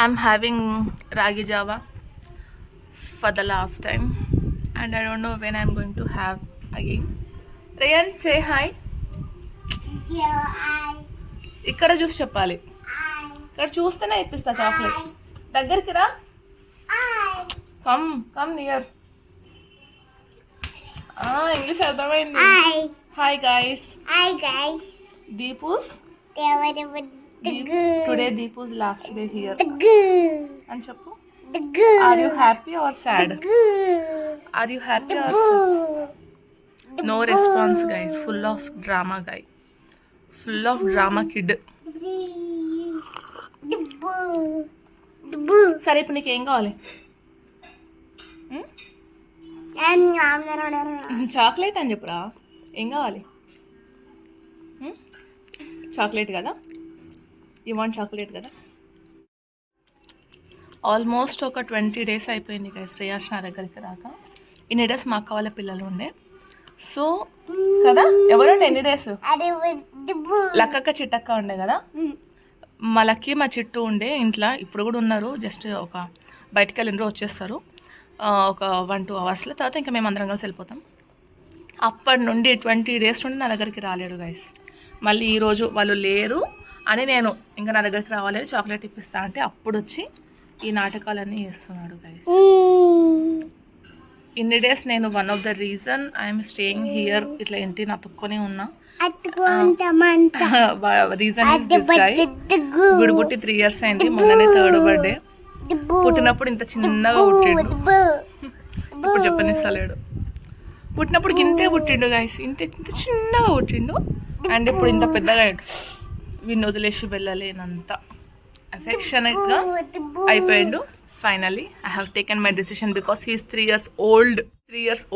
I'm having ragi java for the last time and I don't know when I'm going to have again. Rayan, say hi. ఇక్కడ చూసి చెప్పాలి. ఇక్కడ చూస్తేనే ఇప్పిస్తా chocolate. దగ్గరికి రా. Come near. ఇంగ్లీష్ అర్థమైంది. Hi guys. Deepu's today Deepu's last day here అని చెప్పు. Are you happy or sad? Are you happy or sad? No response guys. Full of drama guy. Full of drama kid. సరే ఇప్పుడు నీకు ఏం కావాలి? చాక్లెట్ అని చెప్పురా. ఏం కావాలి? చాక్లెట్ కదా? యూ వాంట్ చాక్లెట్ కదా? ఆల్మోస్ట్ ఒక 20 days అయిపోయింది గైస్ శ్రేయాష్ నా దగ్గరికి రాక. ఇన్ని డేస్ మా అక్క వాళ్ళ పిల్లలు ఉండే. సో కదా ఎవరుండే ఎన్ని డేస్? లక్కక్క చిట్టక్క ఉండే కదా. మా లక్కీ మా చిట్టు ఉండే ఇంట్లో. ఇప్పుడు కూడా ఉన్నారు. జస్ట్ ఒక బయటకు వెళ్ళినరు వచ్చేస్తారు ఒక 1-2 hours. తర్వాత ఇంకా మేము అందరం కలిసి వెళ్ళిపోతాం. అప్పటి నుండి 20 days నుండి నా దగ్గరికి రాలేడు గైస్. మళ్ళీ ఈరోజు వాళ్ళు లేరు అని నేను ఇంకా నా దగ్గరికి రావాలి చాక్లెట్ ఇప్పిస్తా అంటే అప్పుడు వచ్చి ఈ నాటకాలన్నీ చేస్తున్నాడు గైస్. ఇన్ని డేస్ నేను one of the reason I'm staying here ఇట్లా ఇంటి నతుక్కొని ఉన్నా. Reason is this guy. వీడు పుట్టి 3 years అయింది. మొన్ననే 3rd birthday. పుట్టినప్పుడు ఇంత చిన్నగా పుట్టిండు. ఇప్పుడు చెప్పనిస్తలేడు. పుట్టినప్పుడు ఇంతే పుట్టిండు గైస్. ఇంత చిన్నగా పుట్టిండు. అండ్ ఇప్పుడు ఇంత పెద్దగా వీడిని వదిలేసి వెళ్ళలేనంత అఫెక్షనేట్గా అయిపోయిండు. Finally I have taken my decision because he's 3 years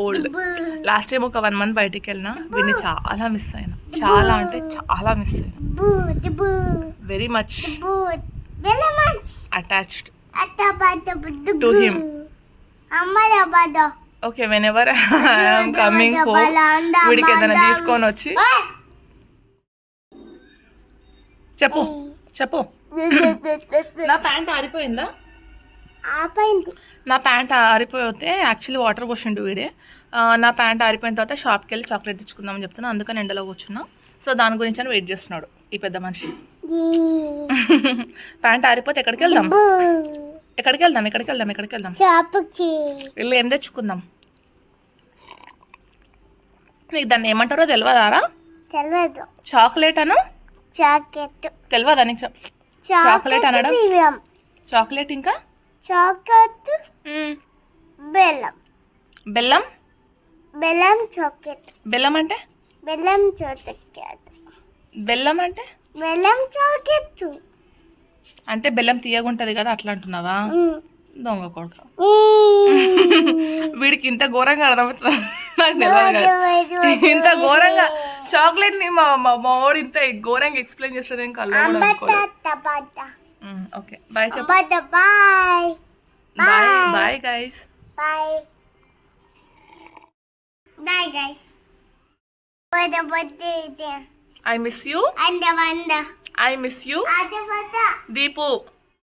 old. Last time ఒక 1 month బయటికి వెళ్ళినా వీడిని చాలా మిస్ అయినా. చాలా అంటే చాలా మిస్ అయినా. Very much attached to him. Okay when ever I'm coming home వీడికి ఏదైనా తీసుకొని వచ్చి చెప్పు. నా ప్యాంట్ ఆరిపోయిందా? నా ప్యాంట్ ఆరిపోతే యాక్చువల్లీ వాటర్ పోసిండు వీడే. నా ప్యాంట్ ఆరిపోయిన తర్వాత షాప్కి వెళ్ళి చాక్లెట్ తెచ్చుకుందామని చెప్తున్నా. అందుకని ఎండలో కూర్చున్నా. సో దాని గురించి అని వెయిట్ చేస్తున్నాడు ఈ పెద్ద మనిషి. ప్యాంట్ ఆరిపోతే ఎక్కడికి వెళ్దాం? వెళ్ళి ఏం తెచ్చుకుందాం? నీకు దాన్ని ఏమంటారో తెలియదారా? చాక్లెట్ అను. తెలియదా నీకు? చాక్లెట్ అనడం. చాక్లెట్ ఇంకా బెల్లం చాక్లెట్. బెల్లం అంటే అంటే బెల్లం తీయగుంటది కదా అట్లా అంటున్నావా? దొంగ కొడుక. వీడికి ఇంత ఘోరంగా అర్థమవుతుంది నాకు తెలియదు. ఇంత ఘోరంగా చాక్లెట్ ని మా వాడు ఇంత ఘోరంగా ఎక్స్ప్లెయిన్ చేస్తుంది. ఏం కళ్ళు. ఓకే బాయ్ చెప్పు. Bye guys. I miss you. Deepu.